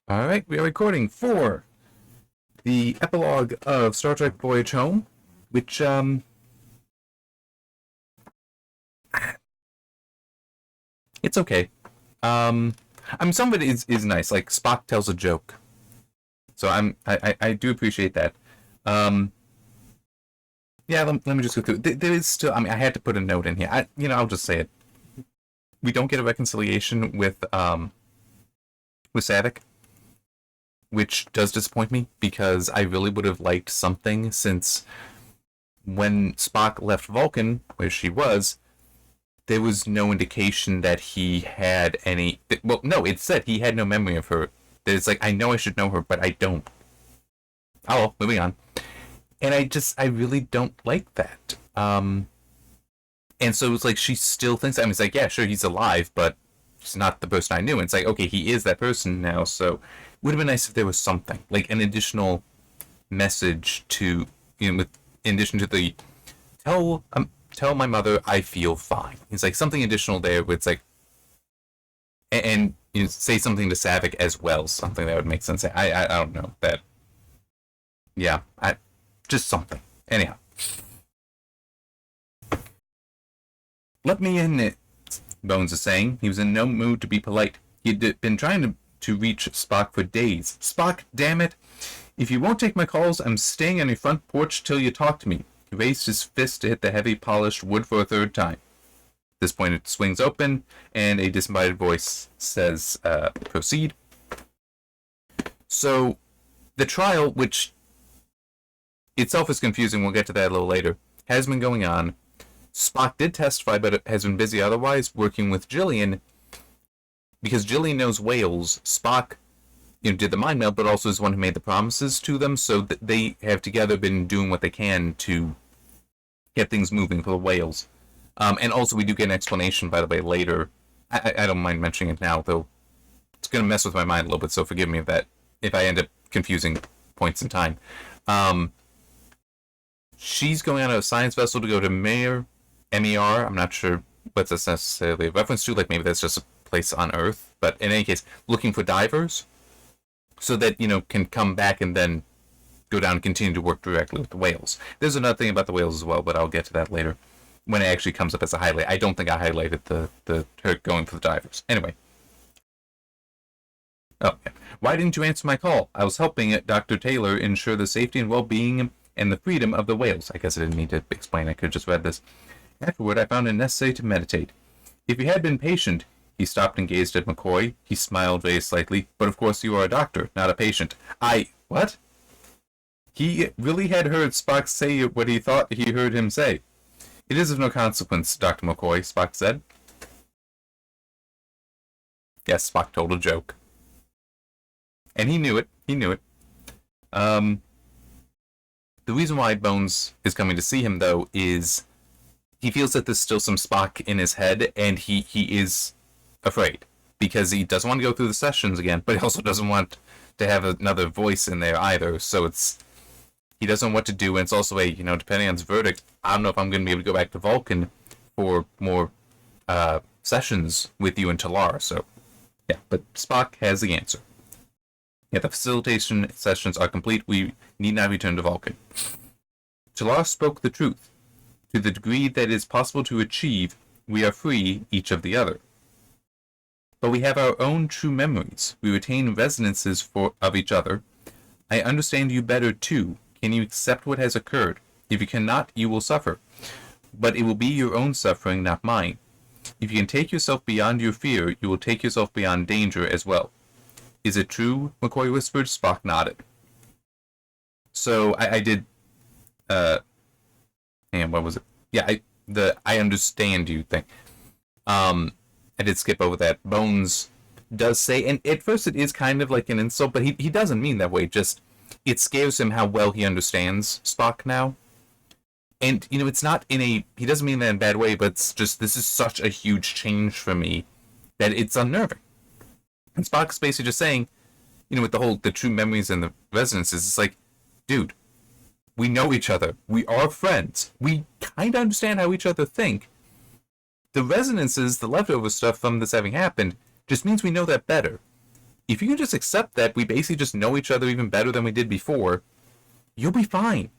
All right, we are recording for the epilogue of Star Trek Voyage Home, which it's okay. I mean, some of it is nice. Like Spock tells a joke, so I do appreciate that. Um, yeah, let me just go through. There is still. I mean, I had to put a note in here. I'll just say it. We don't get a reconciliation with Savick, which does disappoint me because I really would have liked something since when Spock left Vulcan, where she was, there was no indication that he had any. Well, no, it said he had no memory of her. It's like, I know I should know her, but I don't. Oh, well, moving on. And I really don't like that. And so it's like she still thinks. I mean, it's like, yeah, sure, he's alive, but he's not the person I knew. And it's like, okay, he is that person now. So it would have been nice if there was something like an additional message to, with in addition to the tell my mother I feel fine. It's like something additional there where it's like, and say something to Savick as well, something that would make sense. I don't know that. Yeah, just something. Anyhow, let me in it. Bones is saying he was in no mood to be polite. He'd been trying to reach Spock for days. Spock, damn it! If you won't take my calls, I'm staying on your front porch till you talk to me. He raised his fist to hit the heavy, polished wood for a third time. At this point, it swings open, and a disembodied voice says, proceed. So, the trial, which itself is confusing, we'll get to that a little later, has been going on. Spock did testify, but has been busy otherwise, working with Jillian, because Jillian knows whales. Spock did the mind meld, but also is the one who made the promises to them, so they have together been doing what they can to get things moving for the whales. And also, we do get an explanation, by the way, later. I don't mind mentioning it now, though it's going to mess with my mind a little bit, so forgive me if I end up confusing points in time. She's going on a science vessel to go to MER. I'm not sure what that's necessarily a reference to, like maybe that's just a place on Earth, but in any case, looking for divers so that, can come back and then go down and continue to work directly with the whales. There's another thing about the whales as well, but I'll get to that later when it actually comes up as a highlight. I don't think I highlighted the her going for the divers. Anyway. Oh, yeah. Why didn't you answer my call? I was helping Dr. Taylor ensure the safety and well-being and the freedom of the whales. I guess I didn't need to explain. I could have just read this. Afterward, I found it necessary to meditate. If you had been patient, he stopped and gazed at McCoy. He smiled very slightly. But of course you are a doctor, not a patient. What? He really had heard Spock say what he thought he heard him say. It is of no consequence, Dr. McCoy, Spock said. Yes, Spock told a joke. And he knew it. The reason why Bones is coming to see him, though, is he feels that there's still some Spock in his head, and he is afraid. Because he doesn't want to go through the sessions again, but he also doesn't want to have another voice in there either. So he doesn't know what to do, and it's also depending on his verdict, I don't know if I'm going to be able to go back to Vulcan for more sessions with you and Talar. So, yeah, but Spock has the answer. Yeah, the facilitation sessions are complete. We need not return to Vulcan. Talar spoke the truth. To the degree that it is possible to achieve, we are free, each of the other. But we have our own true memories. We retain resonances of each other. I understand you better, too. Can you accept what has occurred? If you cannot, you will suffer. But it will be your own suffering, not mine. If you can take yourself beyond your fear, you will take yourself beyond danger as well. Is it true? McCoy whispered. Spock nodded. So I did. And what was it? Yeah, I understand you thing. I did skip over that. Bones does say, and at first it is kind of like an insult, but he doesn't mean that way. Just it scares him how well he understands Spock now. And it's not he doesn't mean that in a bad way, but it's just this is such a huge change for me that it's unnerving. And Spock's basically just saying, with the true memories and the resonances, it's like, dude, we know each other. We are friends. We kind of understand how each other think. The resonances, the leftover stuff from this having happened, just means we know that better. if you can just accept that we basically just know each other even better than we did before, you'll be fine.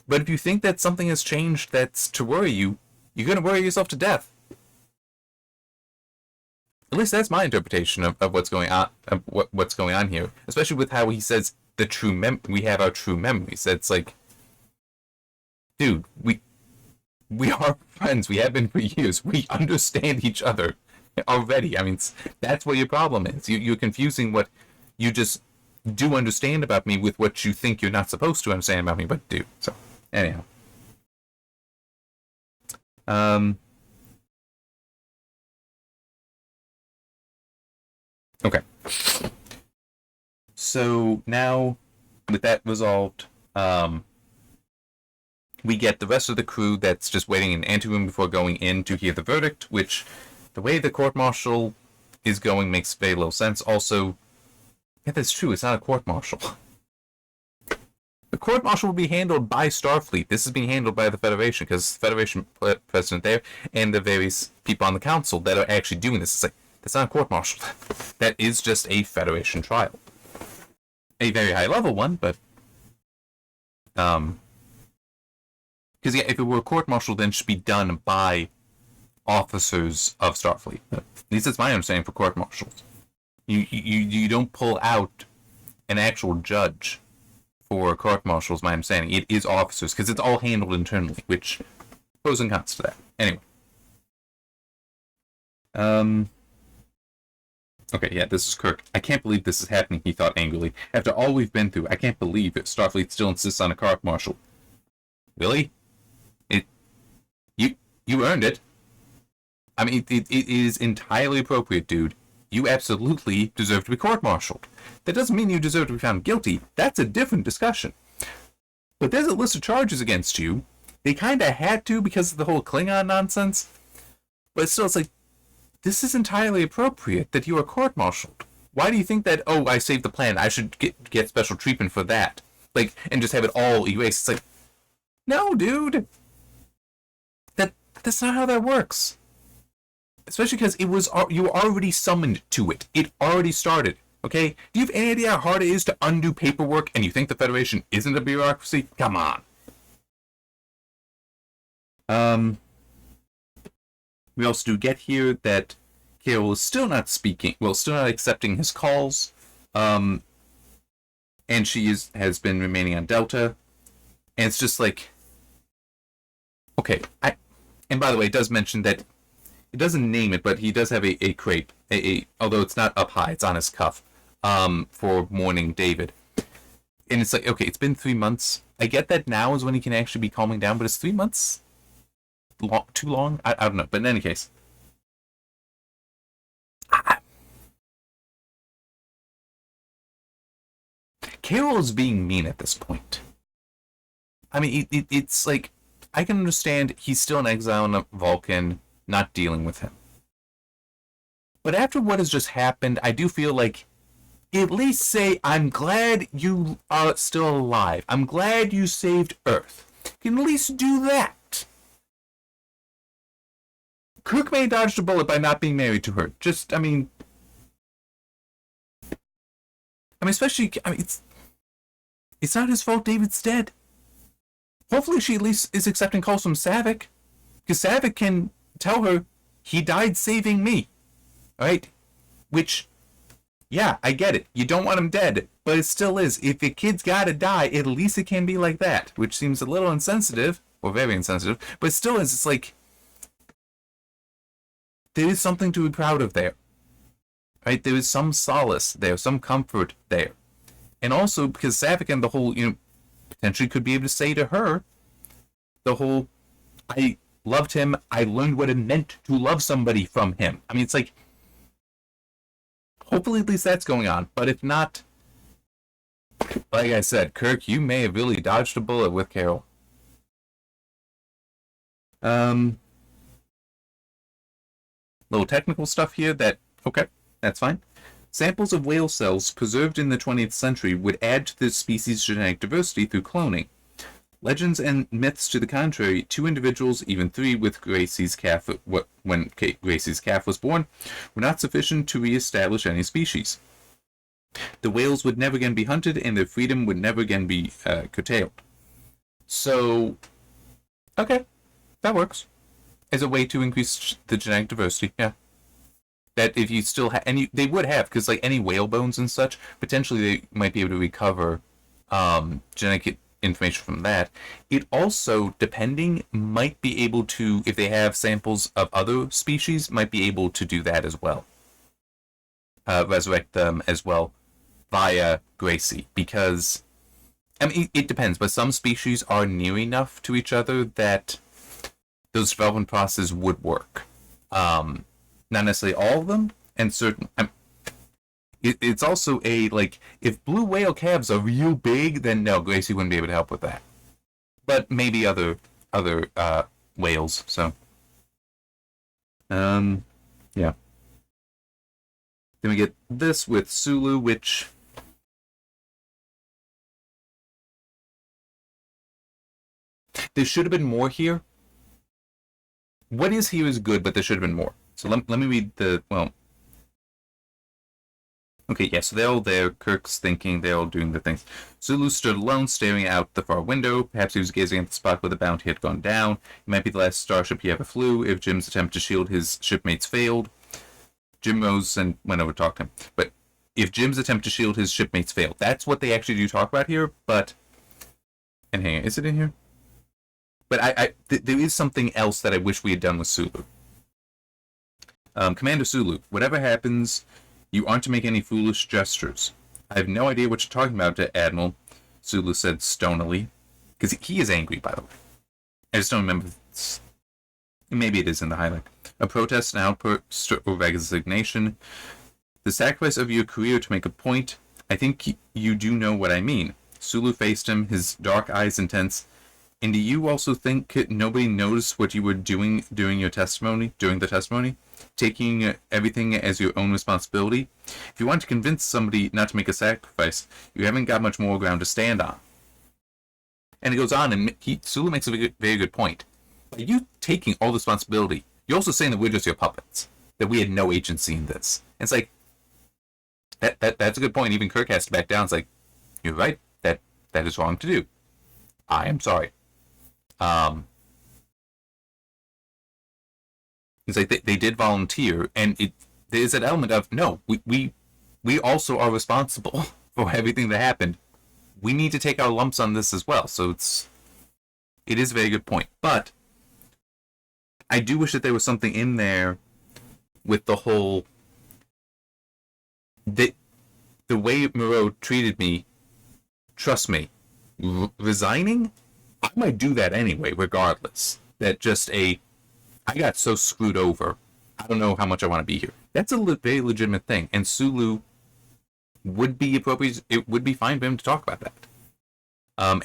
But if you think that something has changed that's to worry you, you're going to worry yourself to death. At least that's my interpretation of what's going on, of what's going on here. Especially with how he says we have our true memories. That's like, dude, we are friends. We have been for years. We understand each other already. I mean, that's what your problem is. You're confusing what you just do understand about me with what you think you're not supposed to understand about me, but do. So, anyhow. Okay. So now, with that resolved, we get the rest of the crew that's just waiting in an anteroom before going in to hear the verdict, which, the way the court-martial is going makes very little sense. Also, yeah, that's true, it's not a court-martial. The court-martial will be handled by Starfleet. This is being handled by the Federation, because the Federation president there and the various people on the council that are actually doing this. It's like, that's not a court-martial. That is just a Federation trial. A very high-level one, but... Because, yeah, if it were a court-martial, then it should be done by officers of Starfleet. At least that's my understanding for court-martials. You don't pull out an actual judge for court-martials, my understanding. It is officers, because it's all handled internally, which pros and cons to that. Anyway. Okay, yeah, this is Kirk. I can't believe this is happening, he thought angrily. After all we've been through, I can't believe it. Starfleet still insists on a court-martial. Really? You earned it. I mean, it is entirely appropriate, dude. You absolutely deserve to be court-martialed. That doesn't mean you deserve to be found guilty. That's a different discussion. But there's a list of charges against you. They kind of had to because of the whole Klingon nonsense. But still, it's like, this is entirely appropriate that you are court-martialed. Why do you think that, oh, I saved the planet, I should get special treatment for that? Like, and just have it all erased. It's like, no, dude. That's not how that works. Especially because you were already summoned to it. It already started. Okay? Do you have any idea how hard it is to undo paperwork and you think the Federation isn't a bureaucracy? Come on. We also do get here that Carol is still not speaking, well, still not accepting his calls. And she has been remaining on Delta. And it's just like, okay, and by the way, it does mention that, it doesn't name it, but he does have a crepe, although it's not up high, it's on his cuff, for mourning David. And it's like, okay, it's been 3 months. I get that now is when he can actually be calming down, but is 3 months too long? I don't know, but in any case. Carol is being mean at this point. I mean, it's like, I can understand he's still in exile on Vulcan, not dealing with him. But after what has just happened, I do feel like, at least say, I'm glad you are still alive. I'm glad you saved Earth. You can at least do that. Kirk may have dodged a bullet by not being married to her. Just, I mean, especially, it's not his fault David's dead. Hopefully she at least is accepting calls from Saavik. Because Saavik can tell her, he died saving me. Alright? Which, yeah, I get it. You don't want him dead. But it still is. If your kid's gotta die, at least it can be like that. Which seems a little insensitive. Or very insensitive. But still is. It's like, there is something to be proud of there. Right? There is some solace there. Some comfort there. And also, because Saavik and the whole, potentially could be able to say to her the whole, I loved him, I learned what it meant to love somebody from him. I mean, it's like, hopefully at least that's going on. But if not, like I said, Kirk, you may have really dodged a bullet with Carol. Little technical stuff here that, okay, that's fine. Samples of whale cells preserved in the 20th century would add to the species' genetic diversity through cloning. Legends and myths to the contrary, 2 individuals, even 3, with Gracie's calf when Gracie's calf was born, were not sufficient to re-establish any species. the whales would never again be hunted, and their freedom would never again be curtailed. So, okay, that works as a way to increase the genetic diversity. Yeah, that if you still have, and they would have, because like any whale bones and such, potentially they might be able to recover genetic information from that. It also, depending, might be able to, if they have samples of other species, might be able to do that as well. Resurrect them as well via Gracie, because I mean it depends, but some species are near enough to each other that those development processes would work. Not necessarily all of them, and certain. It's also a, like, if blue whale calves are real big, then no, Gracie wouldn't be able to help with that. But maybe other whales. So, yeah. Then we get this with Sulu, which there should have been more here. What is here is good, but there should have been more. So let me read the, well, okay, yeah, so they're all there. Kirk's thinking, they're all doing the things. Sulu stood alone, staring out the far window. Perhaps he was gazing at the spot where the bounty had gone down. It might be the last starship he ever flew. If Jim's attempt to shield his shipmates failed. Jim rose and went over to talk to him. But if Jim's attempt to shield his shipmates failed, that's what they actually do talk about here, but... And hang on, is it in here? But there is something else that I wish we had done with Sulu. Commander Sulu, whatever happens, you aren't to make any foolish gestures. I have no idea what you're talking about, Admiral, Sulu said stonily. Because he is angry, by the way. I just don't remember. Maybe it is in the highlight. A protest, an outburst, or resignation. The sacrifice of your career to make a point. I think you do know what I mean. Sulu faced him, his dark eyes intense. And do you also think nobody noticed what you were doing during the testimony? Taking everything as your own responsibility? If you want to convince somebody not to make a sacrifice, you haven't got much more ground to stand on. And it goes on, and Sulu makes a very good point. By you taking all the responsibility, you're also saying that we're just your puppets. That we had no agency in this. And it's like, that's a good point. Even Kirk has to back down. It's like, you're right. That is wrong to do. I am sorry. It's like they did volunteer, and there's an element of, no, we also are responsible for everything that happened. We need to take our lumps on this as well. So it is a very good point. But I do wish that there was something in there with the whole, the way Moreau treated me. Trust me, resigning, I might do that anyway, regardless. That just I got so screwed over. I don't know how much I want to be here. That's a very legitimate thing, and Sulu would be appropriate. It would be fine for him to talk about that,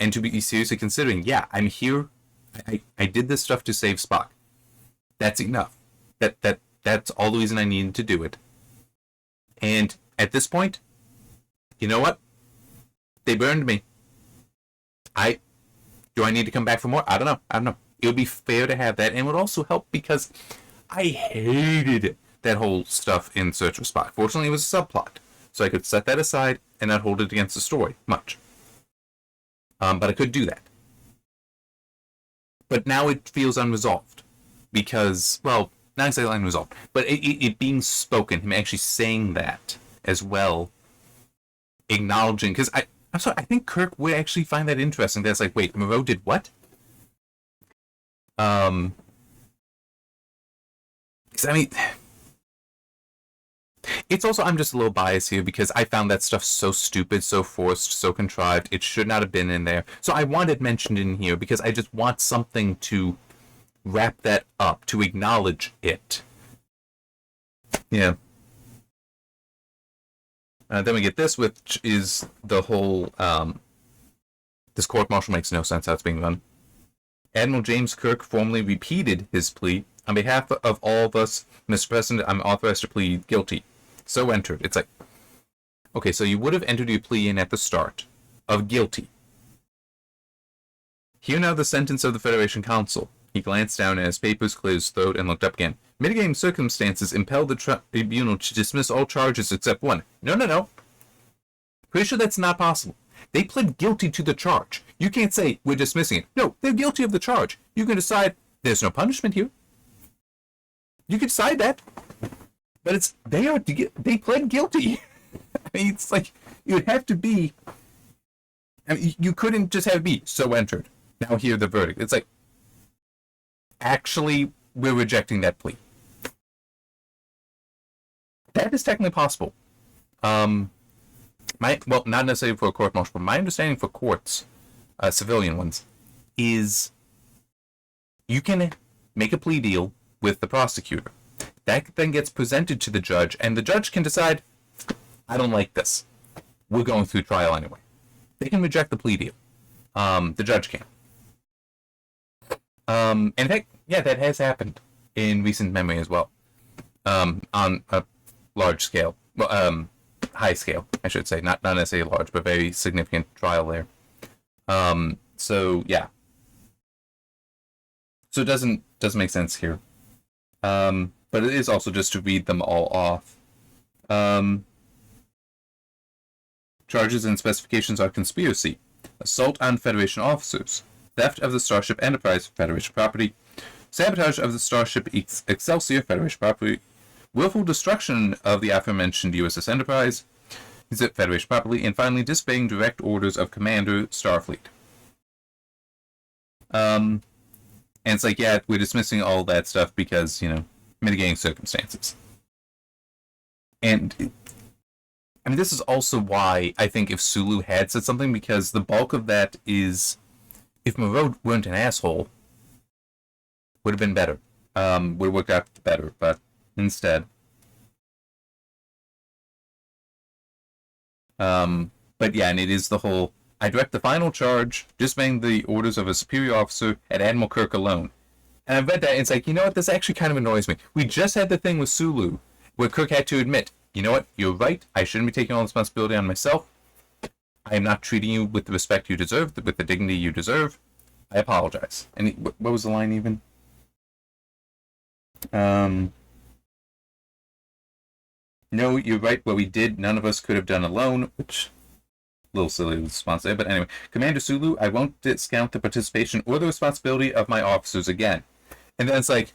and to be seriously considering. Yeah, I'm here. I did this stuff to save Spock. That's enough. That's all the reason I needed to do it. And at this point, you know what? They burned me. Do I need to come back for more? I don't know. It would be fair to have that, and it would also help because I hated that whole stuff in Search for Spock. Fortunately, it was a subplot, so I could set that aside and not hold it against the story much. But I could do that. But now it feels unresolved because, well, not exactly unresolved, but it being spoken, him actually saying that as well, acknowledging, because I'm sorry, I think Kirk would actually find that interesting. That's like, wait, Moreau did what? Because, I mean, it's also, I'm just a little biased here because I found that stuff so stupid, so forced, so contrived. It should not have been in there. So I want it mentioned in here because I just want something to wrap that up, to acknowledge it. Yeah. Then we get this, which is the whole, this court-martial makes no sense how it's being run. Admiral James Kirk formally repeated his plea. On behalf of all of us, Mr. President, I'm authorized to plead guilty. So entered. It's like, okay, so you would have entered your plea in at the start of guilty. Hear now the sentence of the Federation Council. He glanced down at his papers, cleared his throat, and looked up again. Mitigating circumstances impelled the tribunal to dismiss all charges except one. No. Pretty sure that's not possible. They pled guilty to the charge. You can't say we're dismissing it. No, they're guilty of the charge. You can decide there's no punishment here. You can decide that, but they pled guilty. I mean, it's like it would have to be. I mean, you couldn't just have it be so entered. Now hear the verdict. It's like actually we're rejecting that plea. That is technically possible. Well, not necessarily for a court martial, but my understanding for courts, civilian ones, is you can make a plea deal with the prosecutor. That then gets presented to the judge, and the judge can decide, I don't like this. We're going through trial anyway. They can reject the plea deal. The judge can. And in fact, yeah, that has happened in recent memory as well. On a large scale. Well, high scale, I should say. Not necessarily large, but very significant trial there. So, yeah. So it doesn't make sense here. But it is also just to read them all off. Charges and specifications are conspiracy, assault on Federation officers, theft of the Starship Enterprise Federation property, sabotage of the Starship Excelsior Federation property, willful destruction of the aforementioned USS Enterprise Federation property, and finally disobeying direct orders of Commander Starfleet. And it's like, yeah, we're dismissing all that stuff because, mitigating circumstances. And I mean, this is also why I think if Sulu had said something, because the bulk of that is, if Moreau weren't an asshole, would have been better. Would have worked out better, but instead. But yeah, and it is the whole, I direct the final charge, disobeying the orders of a superior officer at Admiral Kirk alone. And I read that, and it's like, you know what, this actually kind of annoys me. We just had the thing with Sulu, where Kirk had to admit, you know what, you're right, I shouldn't be taking all the responsibility on myself. I am not treating you with the respect you deserve, with the dignity you deserve. I apologize. And what was the line even? No, you're right, what we did, none of us could have done alone, which, a little silly response there, but anyway. Commander Sulu, I won't discount the participation or the responsibility of my officers again. And then it's like,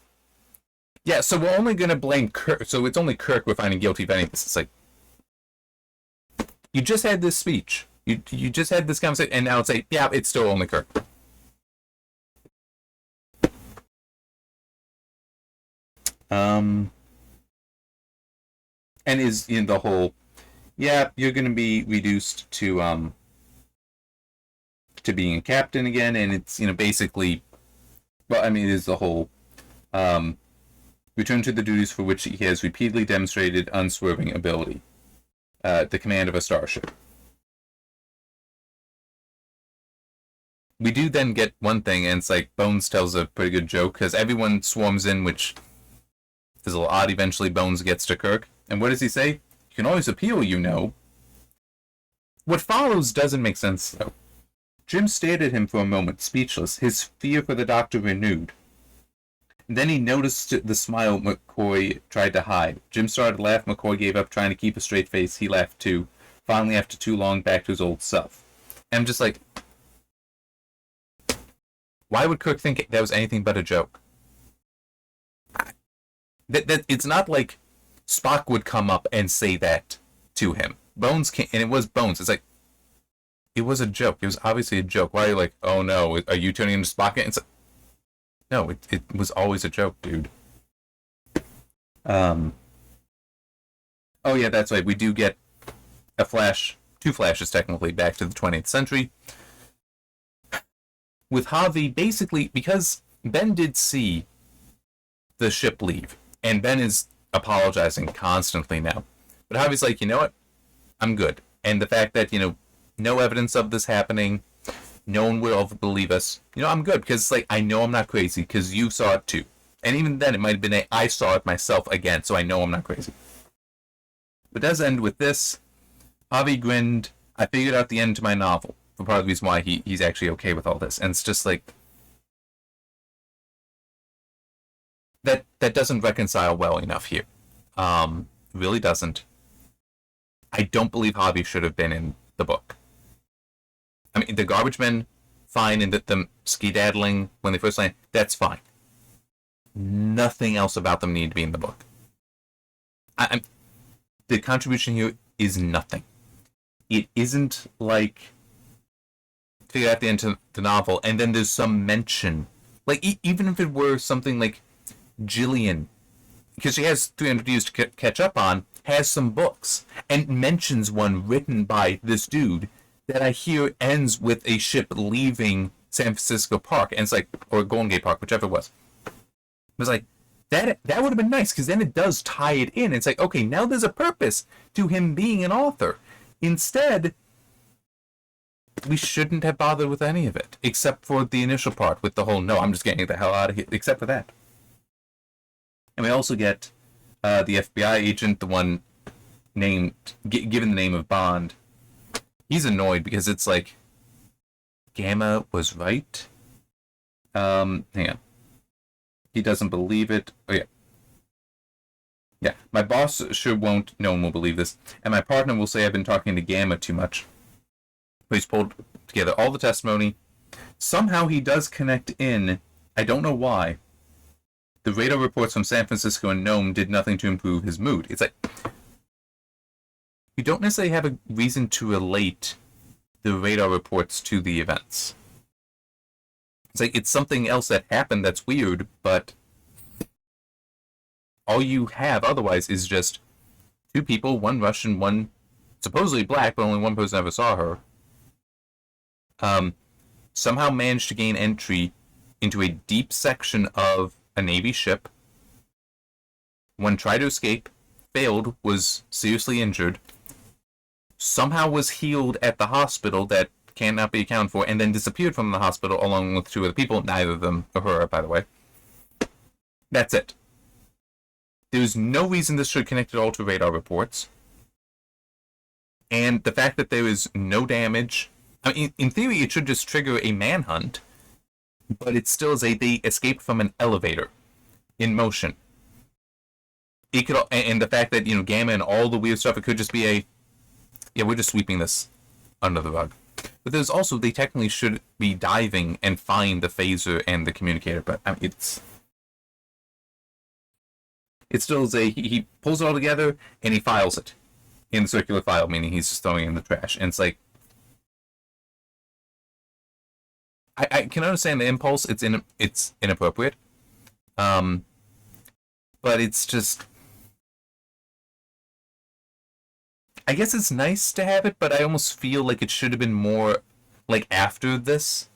yeah, so we're only going to blame Kirk, so it's only Kirk we're finding guilty of any of this. It's like, you just had this speech. You just had this conversation, and now it's like, yeah, it's still only Kirk. And is in the whole, yeah, you're going to be reduced to being a captain again, and it's, basically, well, I mean, it is the whole, return to the duties for which he has repeatedly demonstrated unswerving ability. The command of a starship. We do then get one thing, and it's like Bones tells a pretty good joke, because everyone swarms in, which is a little odd. Eventually, Bones gets to Kirk. And what does he say? You can always appeal, What follows doesn't make sense, though. Jim stared at him for a moment, speechless, his fear for the doctor renewed. And then he noticed the smile McCoy tried to hide. Jim started to laugh. McCoy gave up trying to keep a straight face. He laughed too. Finally, after too long, back to his old self. And I'm just like, why would Kirk think that was anything but a joke? That it's not like Spock would come up and say that to him. Bones came, and it was Bones. It's like, it was a joke. It was obviously a joke. Why are you like, oh no, are you turning into Spock? It's like, no, it was always a joke, dude. Oh yeah, that's right. We do get a flash, two flashes technically, back to the 20th century. With Javi, basically, because Ben did see the ship leave, and Ben is apologizing constantly now. But Javi's like, you know what? I'm good. And the fact that, no evidence of this happening, no one will believe us. I'm good, because it's like, I know I'm not crazy, because you saw it too. And even then, it might have been I saw it myself again, so I know I'm not crazy. But it does end with this. Javi grinned. I figured out the end to my novel. For part of the reason why he's actually okay with all this. And it's just like, that doesn't reconcile well enough here. Really doesn't. I don't believe Javi should have been in the book. I mean, the garbage men, fine, and them skedaddling when they first land, that's fine. Nothing else about them need to be in the book. The contribution here is nothing. It isn't like figure out the end of the novel, and then there's some mention. Like, even if it were something like Jillian, because she has 300 years to catch up on, has some books, and mentions one written by this dude that I hear ends with a ship leaving San Francisco Park, and it's like, or Golden Gate Park, whichever it was. It was like, that would have been nice, because then it does tie it in. It's like, okay, now there's a purpose to him being an author. Instead, we shouldn't have bothered with any of it, except for the initial part with the whole, no, I'm just getting the hell out of here, except for that. And we also get the FBI agent, the one named, given the name of Bond. He's annoyed because it's like, Gamma was right. Hang on. He doesn't believe it. Oh, yeah. Yeah, my boss sure won't. No one will believe this. And my partner will say I've been talking to Gamma too much. But he's pulled together all the testimony. Somehow he does connect in. I don't know why. The radar reports from San Francisco and Nome did nothing to improve his mood. It's like, you don't necessarily have a reason to relate the radar reports to the events. It's like, it's something else that happened that's weird, but all you have otherwise is just two people, one Russian, one supposedly black, but only one person ever saw her. Somehow managed to gain entry into a deep section of a Navy ship. One tried to escape, failed, was seriously injured, somehow was healed at the hospital that cannot be accounted for, and then disappeared from the hospital along with two other people, neither of them are her, by the way. That's it. There's no reason this should connect at all to radar reports. And the fact that there is no damage, I mean, in theory it should just trigger a manhunt, but it still is they escaped from an elevator in motion. It could, and the fact that, Gamma and all the weird stuff, it could just be we're just sweeping this under the rug. But there's also, they technically should be diving and find the phaser and the communicator, but I mean, it still is he pulls it all together and he files it in the circular file, meaning he's just throwing it in the trash. And it's like, I can understand the impulse. It's inappropriate. But it's just, I guess it's nice to have it, but I almost feel like it should have been more like after this,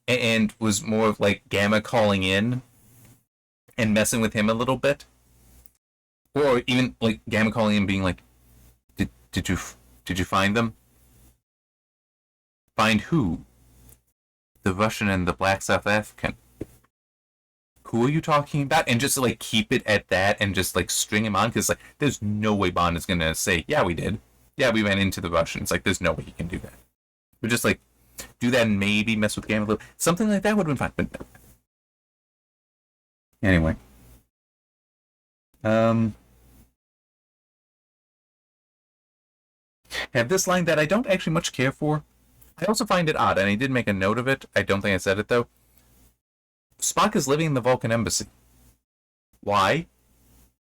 and was more of like Gamma calling in and messing with him a little bit, or even like Gamma calling in being like, did you find them? Find who? The Russian and the Black South African. Who are you talking about? And just like keep it at that and just like string him on, because like there's no way Bond is gonna say, yeah, we did. Yeah, we ran into the Russians. Like there's no way he can do that. But just like do that and maybe mess with Gamma a little. Something like that would have been fine. But anyway. Have this line that I don't actually much care for. I also find it odd, and I did make a note of it. I don't think I said it though. Spock is living in the Vulcan embassy. Why?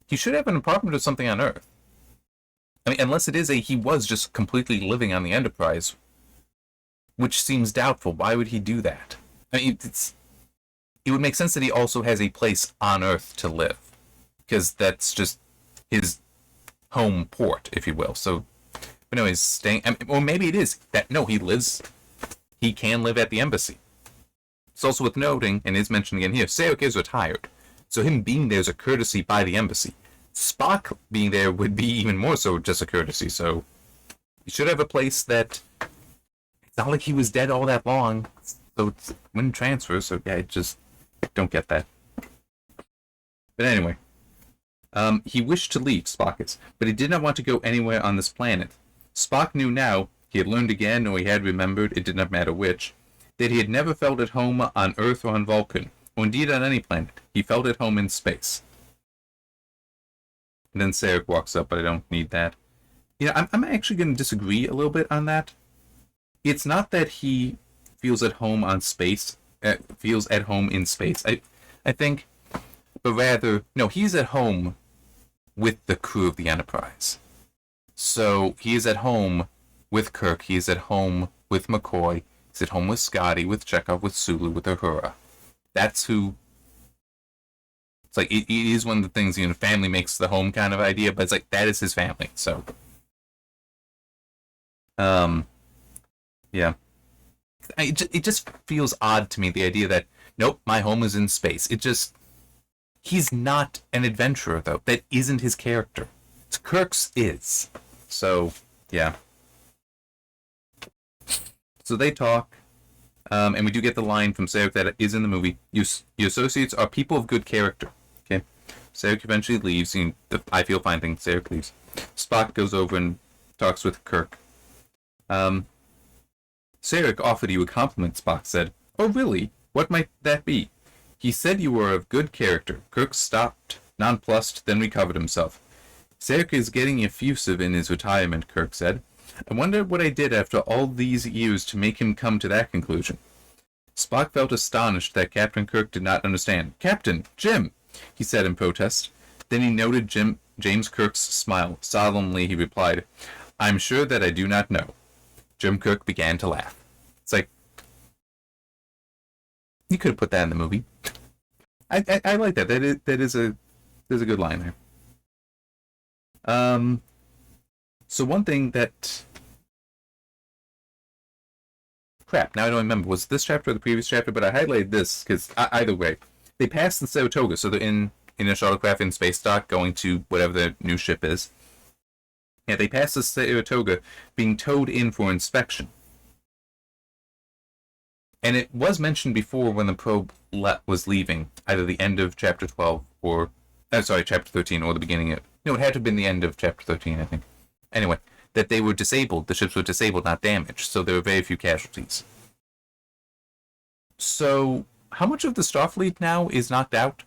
He should have an apartment or something on Earth. I mean, unless it is he was just completely living on the Enterprise, which seems doubtful. Why would he do that? I mean, it would make sense that he also has a place on Earth to live, because that's just his home port, if you will. So, but no, he's staying. I mean, or maybe it is that no, he can live at the embassy. It's also worth noting, and is mentioned again here, Sarek is retired, so him being there is a courtesy by the embassy. Spock being there would be even more so just a courtesy, so he should have a place that, it's not like he was dead all that long, so it wouldn't transfer, so yeah, I just don't get that. But anyway, he wished to leave, Spock is, but he did not want to go anywhere on this planet. Spock knew now, he had learned again, or he had remembered, it did not matter which, that he had never felt at home on Earth or on Vulcan, or indeed on any planet. He felt at home in space. And then Sarek walks up, but I don't need that. I'm actually going to disagree a little bit on that. It's not that he feels at home on space, feels at home in space. I think, but rather, no, he's at home with the crew of the Enterprise. So he is at home with Kirk. He is at home with McCoy. He's at home with Scotty, with Chekhov, with Sulu, with Uhura. That's who. It's like it is one of the things, family makes the home kind of idea, but it's like that is his family. So, yeah, it just feels odd to me, the idea that nope, my home is in space. He's not an adventurer though. That isn't his character. Kirk's is. So yeah. So they talk. And we do get the line from Sarek that is in the movie. Your associates are people of good character. Okay. Sarek eventually leaves. I feel fine thing. Sarek leaves. Spock goes over and talks with Kirk. Sarek offered you a compliment, Spock said. Oh, really? What might that be? He said you were of good character. Kirk stopped, nonplussed, then recovered himself. Sarek is getting effusive in his retirement, Kirk said. I wonder what I did after all these years to make him come to that conclusion. Spock felt astonished that Captain Kirk did not understand. Captain, Jim, he said in protest. Then he noted James Kirk's smile. Solemnly he replied, I'm sure that I do not know. Jim Kirk began to laugh. It's like, you could have put that in the movie. I like that. There's a good line there. So one thing that... Crap, now I don't remember. Was this chapter or the previous chapter? But I highlighted this, because either way. They passed the Saratoga, so they're in a shuttlecraft in space dock, going to whatever their new ship is. Yeah, they passed the Saratoga, being towed in for inspection. And it was mentioned before when the probe was leaving, either the end of chapter 12 or... chapter 13 or the beginning of... No, it had to have been the end of chapter 13, I think. Anyway, that they were disabled. The ships were disabled, not damaged, so there were very few casualties. So, how much of the Starfleet now is knocked out?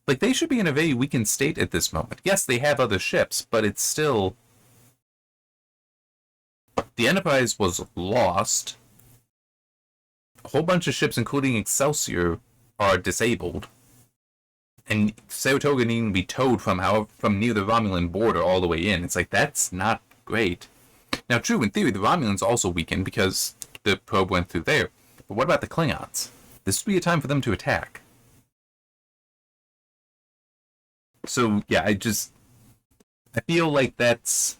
Like, they should be in a very weakened state at this moment. Yes, they have other ships, but it's still... The Enterprise was lost. A whole bunch of ships, including Excelsior, are disabled. And Saratoga needing to be towed from near the Romulan border all the way in. It's like, that's not great. Now, true, in theory, the Romulans also weakened because the probe went through there. But what about the Klingons? This would be a time for them to attack. So, yeah, I feel like that's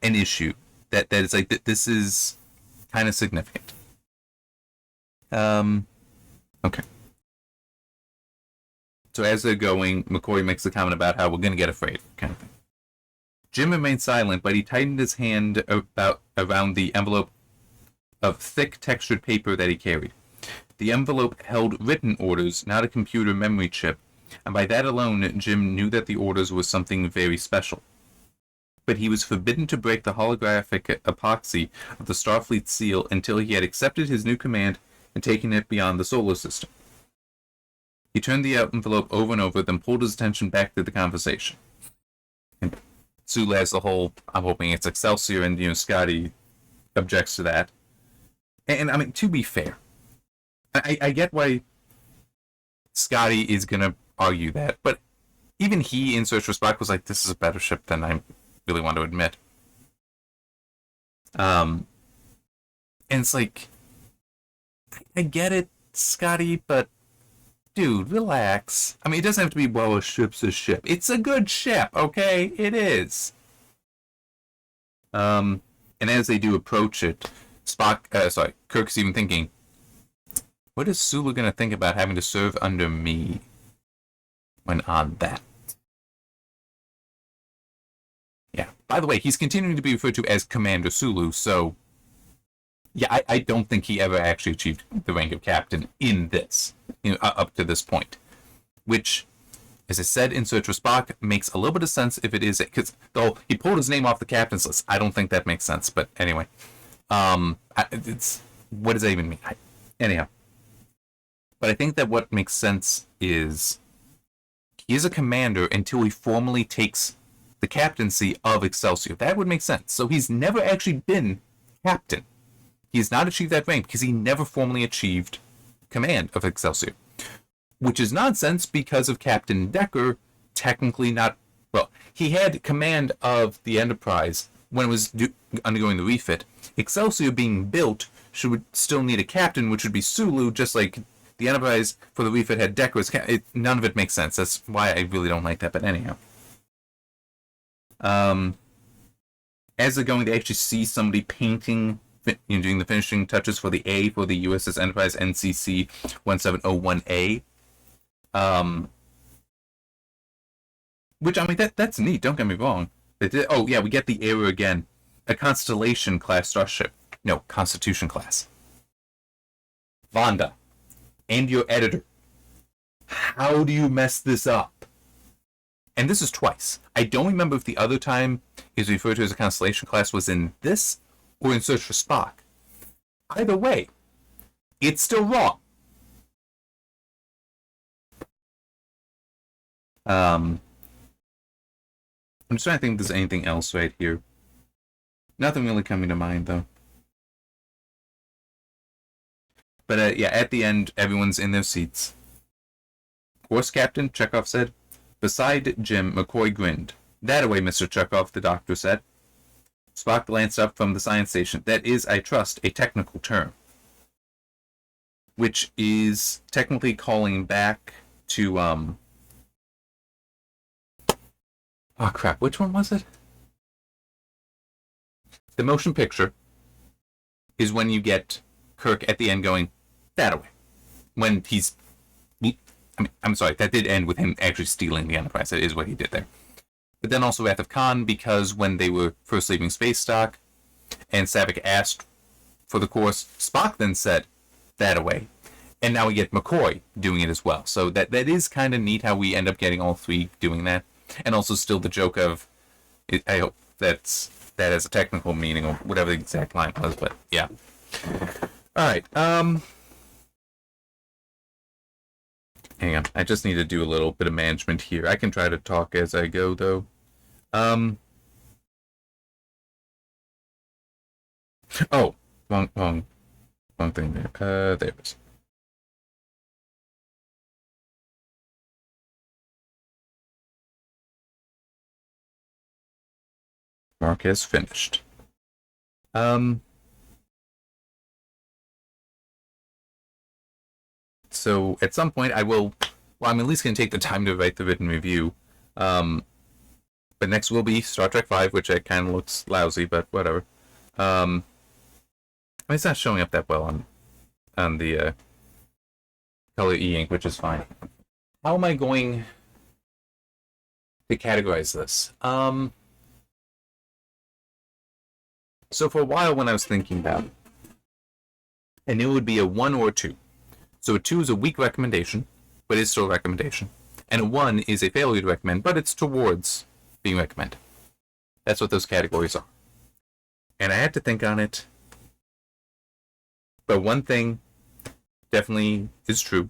an issue. That is like, this is kind of significant. Okay. So as they're going, McCoy makes a comment about how we're going to get afraid, kind of thing. Jim remained silent, but he tightened his hand around the envelope of thick, textured paper that he carried. The envelope held written orders, not a computer memory chip, and by that alone, Jim knew that the orders were something very special. But he was forbidden to break the holographic epoxy of the Starfleet seal until he had accepted his new command and taken it beyond the solar system. He turned the envelope over and over, then pulled his attention back to the conversation. And Sulu has the whole, I'm hoping it's Excelsior, and, Scotty objects to that. And I mean, to be fair, I get why Scotty is going to argue that, but even he, in Search for Spock, was like, this is a better ship than I really want to admit. And it's like, I get it, Scotty, but dude, relax. I mean, it doesn't have to be, well, a ship's a ship. It's a good ship, okay? It is. And as they do approach it, Kirk's even thinking, what is Sulu going to think about having to serve under me when on that? Yeah. By the way, he's continuing to be referred to as Commander Sulu, so yeah, I don't think he ever actually achieved the rank of captain in this, up to this point. Which, as I said in Search for Spock, makes a little bit of sense if it is, because though he pulled his name off the captain's list, I don't think that makes sense. But anyway, it's what does that even mean? Anyhow, but I think that what makes sense is he is a commander until he formally takes the captaincy of Excelsior. That would make sense. So he's never actually been captain. He has not achieved that rank because he never formally achieved command of Excelsior. Which is nonsense because of Captain Decker technically not... Well, he had command of the Enterprise when it was undergoing the refit. Excelsior being built should still need a captain, which would be Sulu, just like the Enterprise for the refit had Decker as none of it makes sense. That's why I really don't like that, but anyhow. As they're going, they actually see somebody painting, doing the finishing touches for the A for the USS Enterprise NCC 1701A. Which, I mean, that's neat, don't get me wrong. Oh, yeah, we get the error again. A Constellation class starship. No, Constitution class. Vonda, and your editor. How do you mess this up? And this is twice. I don't remember if the other time is referred to as a Constellation class was in this or in Search for Spock. Either way, it's still wrong. I'm just trying to think if there's anything else right here. Nothing really coming to mind, though. But yeah, at the end, everyone's in their seats. Course Captain, Chekhov said. Beside Jim, McCoy grinned. That away, Mr. Chekhov, the doctor said. Spock glanced up from the science station. That is, I trust, a technical term. Which is technically calling back to, oh crap, which one was it? The motion picture is when you get Kirk at the end going, that away. When he's... I'm sorry, that did end with him actually stealing the Enterprise. That is what he did there. But then also Wrath of Khan, because when they were first leaving space stock, and Saavik asked for the course, Spock then said, that away. And now we get McCoy doing it as well. So that is kind of neat how we end up getting all three doing that. And also still the joke of, I hope that has a technical meaning, or whatever the exact line was, but yeah. Alright, hang on, I just need to do a little bit of management here. I can try to talk as I go, though. Oh, wrong thing there. There it is. Mark has finished. So at some point I will, well, I'm at least going to take the time to write the written review. But next will be Star Trek V, which kind of looks lousy, but whatever. I mean, it's not showing up that well on the color e-ink, which is fine. How am I going to categorize this? So for a while when I was thinking about it, I knew it would be a 1 or a 2. So a 2 is a weak recommendation, but it's still a recommendation. And a 1 is a failure to recommend, but it's towards being recommended. That's what those categories are. And I had to think on it. But one thing definitely is true.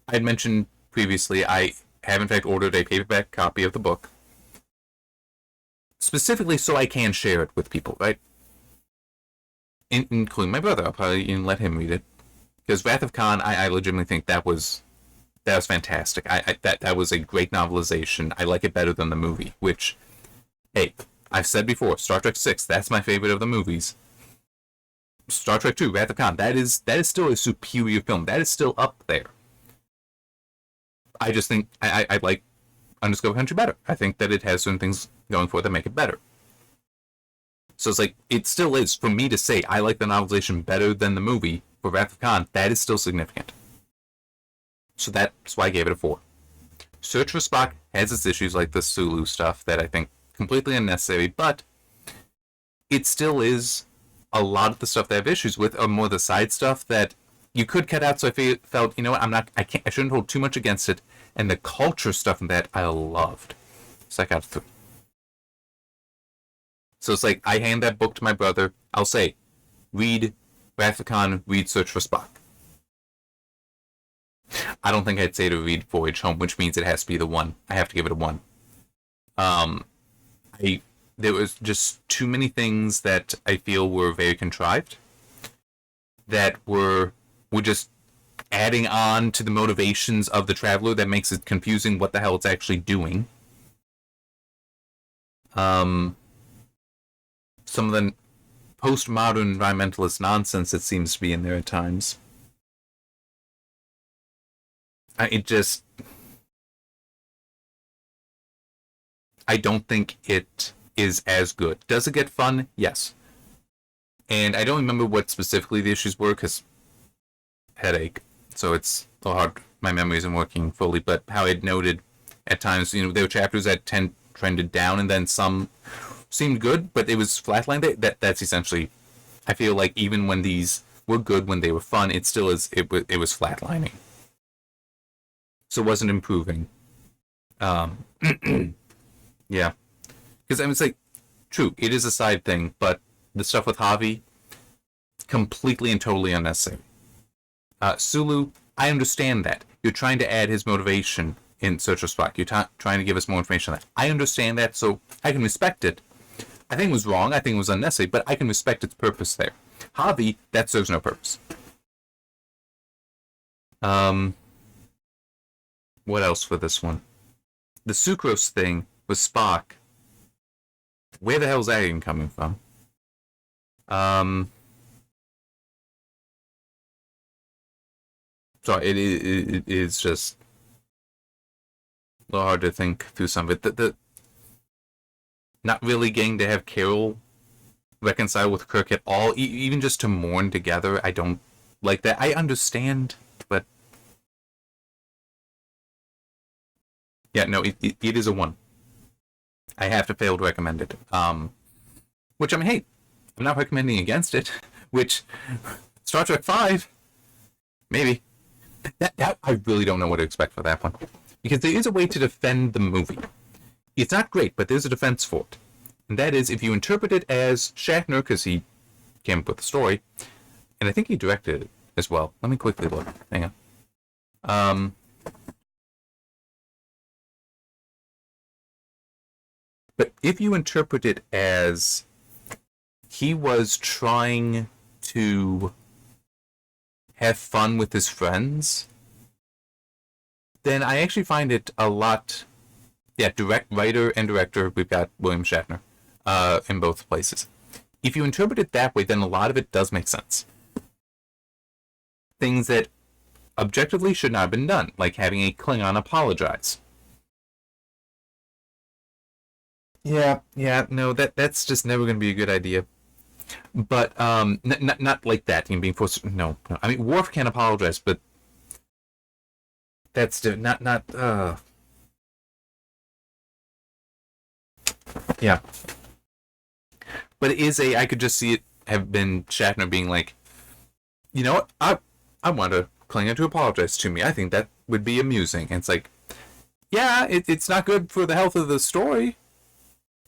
I had mentioned previously, I have in fact ordered a paperback copy of the book. Specifically so I can share it with people, right? Including my brother. I'll probably even let him read it. Because Wrath of Khan, I legitimately think that was fantastic. That was a great novelization. I like it better than the movie, which, hey, I've said before, Star Trek 6, that's my favorite of the movies. Star Trek 2, Wrath of Khan, that is still a superior film. That is still up there. I just think I like Undiscovered Country better. I think that it has certain things going for it that make it better. So it's like, it still is, for me to say I like the novelization better than the movie for Wrath of Khan, that is still significant. So that's why I gave it a 4. Search for Spock has its issues like the Sulu stuff that I think completely unnecessary, but it still is a lot of the stuff they have issues with, or more the side stuff that you could cut out, so I felt, you know what, I shouldn't hold too much against it, and the culture stuff in that I loved. So I got 3. So it's like, I hand that book to my brother, I'll say, read Wrath of Khan, read Search for Spock. I don't think I'd say to read Voyage Home, which means it has to be the 1. I have to give it a 1. Um, I there was just too many things that I feel were very contrived, that were just adding on to the motivations of the traveler that makes it confusing what the hell it's actually doing. Some of the postmodern environmentalist nonsense that seems to be in there at times. It just, I don't think it is as good. Does it get fun? Yes. And I don't remember what specifically the issues were because headache, so it's a little hard. My memory isn't working fully, but how it noted at times, there were chapters that trended down, and then some seemed good, but it was flatlined. That's essentially, I feel like even when these were good, when they were fun, it still is. It was flatlining, so it wasn't improving. Um, yeah, because I mean, it's like true, it is a side thing, but the stuff with Javi, completely and totally unnecessary. Sulu, I understand that. You're trying to add his motivation in Search for Spock. You're trying to give us more information on that. I understand that, so I can respect it. I think it was wrong. I think it was unnecessary, but I can respect its purpose there. Javi, that serves no purpose. What else for this one? The sucrose thing with Spock. Where the hell is that even coming from? So it is just a little hard to think through some of it. The not really getting to have Carol reconcile with Kirk at all, even just to mourn together. I don't like that. I understand, but yeah, no, it is a 1. I have to fail to recommend it. Which I mean, hey, I'm not recommending against it. Which Star Trek 5, maybe. That I really don't know what to expect for that one, because there is a way to defend the movie. It's not great, but there's a defense for it, and that is if you interpret it as Shatner, because he came up with the story, and I think he directed it as well. Let me quickly look. Hang on. But if you interpret it as he was trying to have fun with his friends, then I actually find it a lot. Yeah, writer and director, we've got William Shatner in both places. If you interpret it that way, then a lot of it does make sense. Things that objectively should not have been done, like having a Klingon apologize. Yeah, no, that's just never going to be a good idea. But not like that. Being forced. No. I mean, Worf can apologize, but that's not. Yeah. But it is I could just see it have been Shatner being like, you know what? I want a Klingon to apologize to me. I think that would be amusing. And it's like, yeah, it's not good for the health of the story.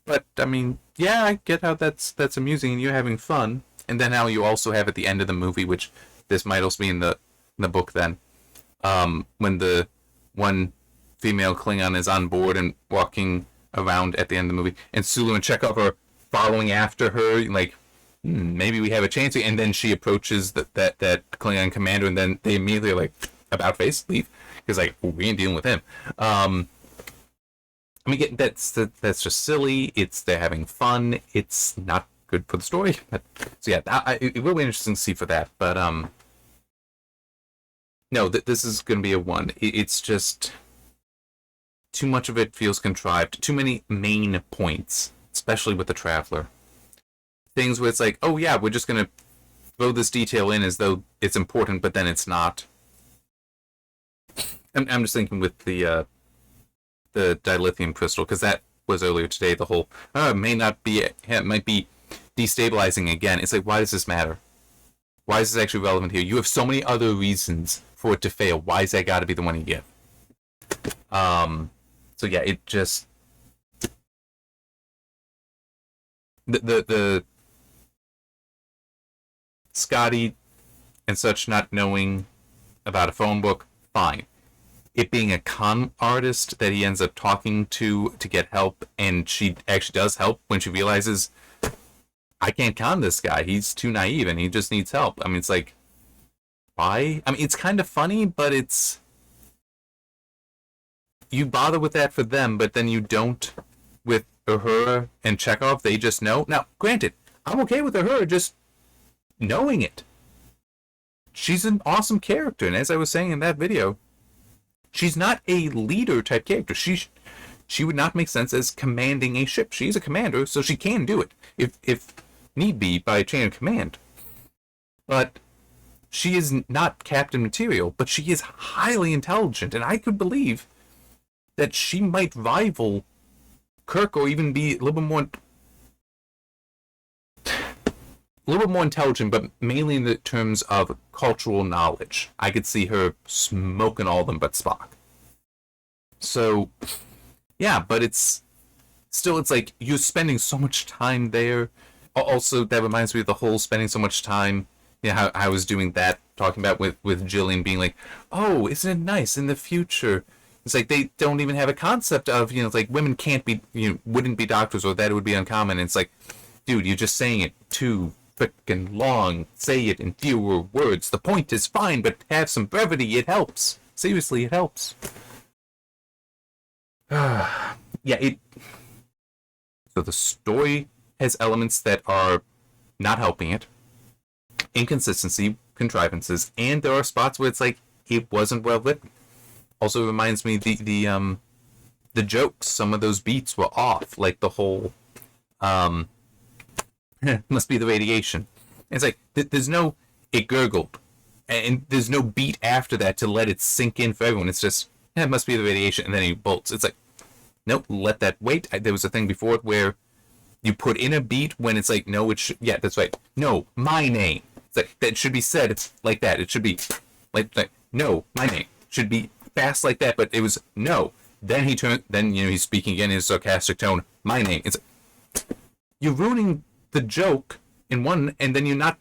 But I mean, yeah, I get how that's amusing and you're having fun. And then how you also have at the end of the movie, which this might also be in the book then, when the one female Klingon is on board and walking around at the end of the movie, and Sulu and Chekhov are following after her, like, maybe we have a chance. And then she approaches that Klingon commander, and then they immediately are like, about face, leave, because like we ain't dealing with him. I mean, that's just silly. They're having fun. It's not good for the story. But, so yeah, it will be interesting to see for that. But no, this is going to be a 1. It's just too much of it feels contrived. Too many main points, especially with the Traveler. Things where it's like, oh yeah, we're just going to throw this detail in as though it's important, but then it's not. I'm just thinking with the dilithium crystal, because that was earlier today. The whole it might be destabilizing again. It's like, why does this matter? Why is this actually relevant here? You have so many other reasons for it to fail. Why is that got to be the one you give? So yeah, it just the Scotty and such not knowing about a phone book, fine. it being a con artist that he ends up talking to get help, and she actually does help when she realizes, I can't con this guy. He's too naive and he just needs help. I mean, it's like, why? I mean, it's kind of funny, but it's, you bother with that for them, but then you don't with Uhura and Chekhov. They just know. Now, granted, I'm okay with Uhura just knowing it. She's an awesome character, and as I was saying in that video, she's not a leader type character. She would not make sense as commanding a ship. She's a commander, so she can do it if need be by chain of command. But she is not captain material, but she is highly intelligent, and I could believe that she might rival Kirk or even be a little bit more intelligent, but mainly in the terms of cultural knowledge. I could see her smoking all of them but Spock. So, yeah, but it's still, it's like you're spending so much time there. Also, that reminds me of the whole spending so much time, you know, how I was doing that, talking about with Jillian being like, oh, isn't it nice in the future? It's like they don't even have a concept of, you know, it's like women can't be, you know, wouldn't be doctors, or that it would be uncommon. And it's like, dude, you're just saying it too frickin' long. Say it in fewer words. The point is fine, but have some brevity. It helps. Seriously, it helps. Yeah, so the story has elements that are not helping it. Inconsistency, contrivances, and there are spots where it's like it wasn't well written. Also reminds me the jokes, some of those beats were off, like the whole must be the radiation. It's like there's no, it gurgled, and there's no beat after that to let it sink in for everyone. It's just, it must be the radiation, and then he bolts. It's like, nope, let that wait. There was a thing before it where you put in a beat when it's like, no, it should, yeah, that's right. No, my name. It's like, that should be said. It's like that. It should be like no, my name. Should be fast like that, but it was no. Then he turned, then, you know, he's speaking again in his sarcastic tone. My name. It's, you're ruining the joke in one, and then you're not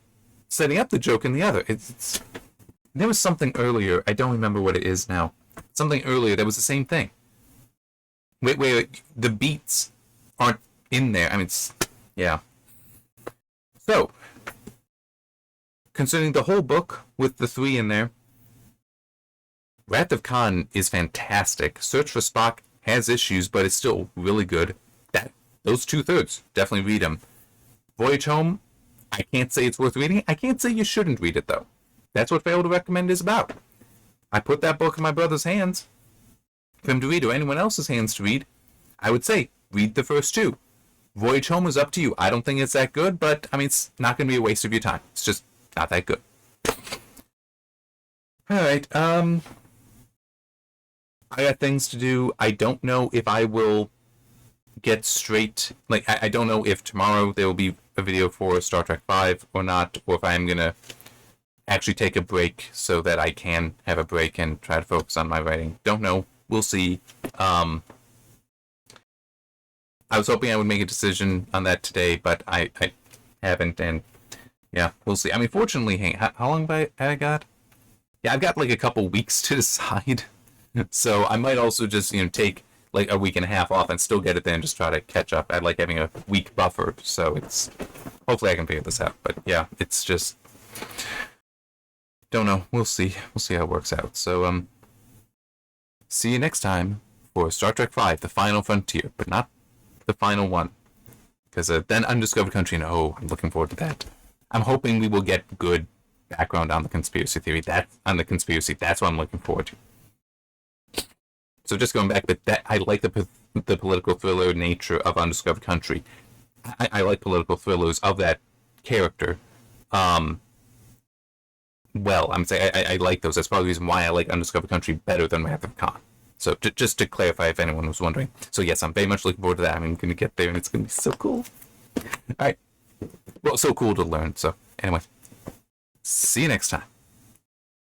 setting up the joke in the other. It's there was something earlier. I don't remember what it is now. Something earlier that was the same thing. Where the beats aren't in there. I mean, it's, yeah. So, considering the whole book with the 3 in there, Wrath of Khan is fantastic. Search for Spock has issues, but it's still really good. Those 2/3, definitely read them. Voyage Home, I can't say it's worth reading. I can't say you shouldn't read it, though. That's what Fail to Recommend is about. I put that book in my brother's hands for him to read, or anyone else's hands to read. I would say, read the first 2. Voyage Home is up to you. I don't think it's that good, but, I mean, it's not going to be a waste of your time. It's just not that good. Alright, I got things to do. I don't know if I will get straight, like, I don't know if tomorrow there will be a video for Star Trek V or not, or if I'm going to actually take a break so that I can have a break and try to focus on my writing. Don't know. We'll see. I was hoping I would make a decision on that today, but I haven't, and yeah, we'll see. I mean, fortunately, how long have I got? Yeah, I've got like a couple weeks to decide. So I might also just, you know, take like a week and a half off and still get it there and just try to catch up. I like having a week buffer, so it's, hopefully I can figure this out. But yeah, it's just, don't know. We'll see. We'll see how it works out. So see you next time for Star Trek V, The Final Frontier, but not the final one, because then Undiscovered Country, and oh, I'm looking forward to that. I'm hoping we will get good background on the conspiracy theory. That's what I'm looking forward to. So just going back, but that, I like the political thriller nature of Undiscovered Country. I like political thrillers of that character. Well, I'm saying I like those. That's probably the reason why I like Undiscovered Country better than Wrath of Khan. So just to clarify, if anyone was wondering. So yes, I'm very much looking forward to that. I'm going to get there, and it's going to be so cool. All right. Well, so cool to learn. So anyway, see you next time.